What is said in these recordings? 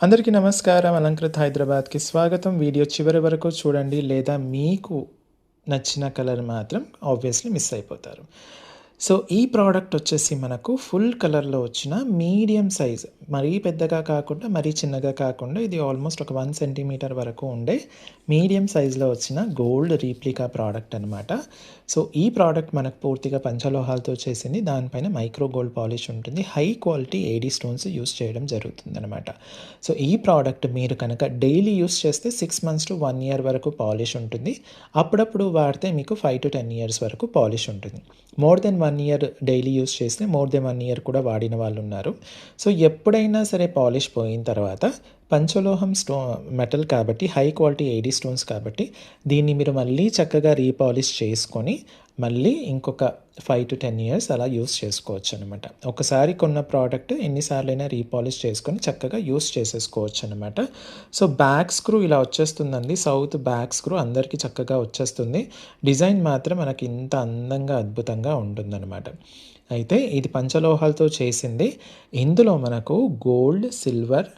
అందరికీ నమస్కారం. అలంకృత్ హైదరాబాద్‌కి స్వాగతం. వీడియో చివరి వరకు చూడండి. లేదా మీకు నచ్చిన కలర్ మాత్రం ఆబ్వియస్‌లీ మిస్ అయిపోతారు. సో, ఈ ప్రోడక్ట్ వచ్చేసి మనకు ఫుల్ కలర్‌లో వచ్చిన మీడియం సైజ్, మరీ పెద్దగా కాకుండా, మరీ చిన్నగా కాకుండా, ఇది ఆల్మోస్ట్ ఒక 1 సెంటీమీటర్ వరకు ఉండే మీడియం సైజ్‌లో వచ్చిన గోల్డ్ రీప్లికా ప్రోడక్ట్ అనమాట. సో, ఈ ప్రోడక్ట్ మనకు పూర్తిగా పంచలోహాలతో చేసింది. దానిపైన మైక్రో గోల్డ్ పాలిష్ ఉంటుంది. High quality AD stones use చేయడం జరుగుతుందనమాట. సో, ఈ ప్రోడక్ట్ మీరు కనుక డైలీ యూజ్ చేస్తే 6 మంత్స్ టు 1 ఇయర్ వరకు పాలిష్ ఉంటుంది. అప్పుడప్పుడు వాడితే మీకు 5-10 ఇయర్స్ వరకు పాలిష్ ఉంటుంది. More than 1 year daily use చేస్తే మోర్ దెన్ 1 ఇయర్ కూడా వాడిన వాళ్ళున్నారు. సో, ఎప్పుడైనా సరే పాలిష్ పోయిన తర్వాత పంచలోహం మెటల్ కాబట్టి, హై క్వాలిటీ ఏడీ స్టోన్స్ కాబట్టి, దీన్ని మీరు మళ్ళీ చక్కగా రీపాలిష్ చేసుకొని మళ్ళీ ఇంకొక 5-10 ఇయర్స్ అలా యూస్ చేసుకోవచ్చనమాట. ఒకసారి కొన్న ప్రోడక్ట్ ఎన్నిసార్లైనా రీపాలిష్ చేసుకొని చక్కగా యూస్ చేసేసుకోవచ్చనమాట. సో, బ్యాక్ స్క్రూ ఇలా వచ్చేస్తుందండి. సౌత్ బ్యాక్ స్క్రూ అందరికీ చక్కగా వచ్చేస్తుంది. డిజైన్ మాత్రం మనకి ఇంత అందంగా, అద్భుతంగా ఉంటుందనమాట. అయితే ఇది పంచలోహాలతో చేసింది. ఇందులో మనకు gold, silver,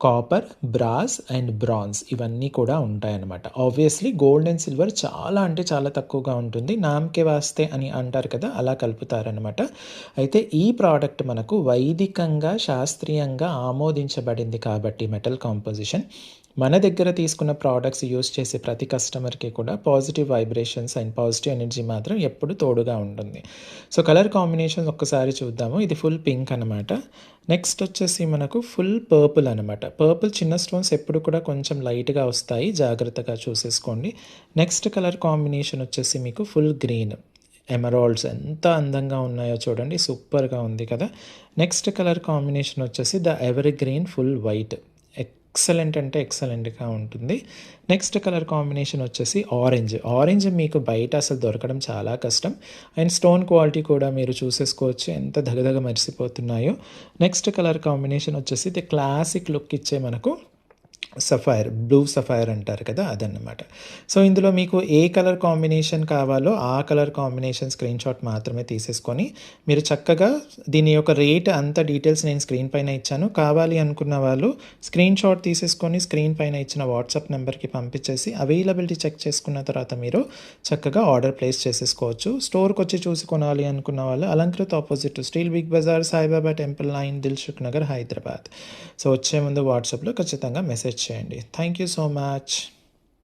copper, brass and bronze ఇవన్నీ కూడా ఉంటాయన్నమాట. ఆబ్వియస్లీ గోల్డ్ అండ్ సిల్వర్ చాలా అంటే చాలా తక్కువగా ఉంటుంది. నామ్కే వాస్తే అని అంటారు కదా, అలా కలుపుతారనమాట. అయితే ఈ ప్రోడక్ట్ మనకు వైదికంగా, శాస్త్రీయంగా ఆమోదించబడింది కాబట్టి మెటల్ కాంపోజిషన్ మన దగ్గర తీసుకున్న ప్రోడక్ట్స్ యూస్ చేసే ప్రతి కస్టమర్కి కూడా positive vibrations and positive energy మాత్రం ఎప్పుడు తోడుగా ఉంటుంది. సో, కలర్ కాంబినేషన్స్ ఒక్కసారి చూద్దాము. ఇది ఫుల్ పింక్ అనమాట. నెక్స్ట్ వచ్చేసి మనకు ఫుల్ పర్పుల్ అనమాట. పర్పుల్ చిన్న స్టోన్స్ ఎప్పుడు కూడా కొంచెం లైట్గా వస్తాయి, జాగ్రత్తగా చూసేసుకోండి. నెక్స్ట్ కలర్ కాంబినేషన్ వచ్చేసి మీకు ఫుల్ గ్రీన్. ఎమరాల్డ్స్ ఎంత అందంగా ఉన్నాయో చూడండి, సూపర్గా ఉంది కదా. నెక్స్ట్ కలర్ కాంబినేషన్ వచ్చేసి the ever green full white. Excellent అంటే ఎక్సలెంట్గా ఉంటుంది. నెక్స్ట్ కలర్ కాంబినేషన్ వచ్చేసి ఆరెంజ్. ఆరెంజ్ మీకు బయట అసలు దొరకడం చాలా కష్టం. అండ్ స్టోన్ క్వాలిటీ కూడా మీరు చూసేసుకోవచ్చు ఎంత దగదగ మెరిసిపోతున్నాయో. నెక్స్ట్ కలర్ కాంబినేషన్ వచ్చేసి ది క్లాసిక్ లుక్ ఇచ్చే మనకు సఫైర్, బ్లూ సఫైర్ అంటారు కదా, అదన్నమాట. సో, ఇందులో మీకు ఏ కలర్ కాంబినేషన్ కావాలో ఆ కలర్ కాంబినేషన్ స్క్రీన్ షాట్ మాత్రమే తీసేసుకొని మీరు చక్కగా దీని యొక్క రేట్ అంత డీటెయిల్స్ నేను స్క్రీన్ పైన ఇచ్చాను. కావాలి అనుకున్న వాళ్ళు స్క్రీన్ షాట్ తీసేసుకొని స్క్రీన్ పైన ఇచ్చిన వాట్సాప్ నెంబర్కి పంపించేసి అవైలబిలిటీ చెక్ చేసుకున్న తర్వాత మీరు చక్కగా ఆర్డర్ ప్లేస్ చేసేసుకోవచ్చు. స్టోర్కి వచ్చి చూసి కొనాలి అనుకున్న వాళ్ళు Alankrit opposite steel Big Bazaar, Saibaba temple line, Dilsukhnagar, Hyderabad. So, వచ్చే ముందు వాట్సాప్లో ఖచ్చితంగా మెసేజ్ చేయండి. Thank you so much.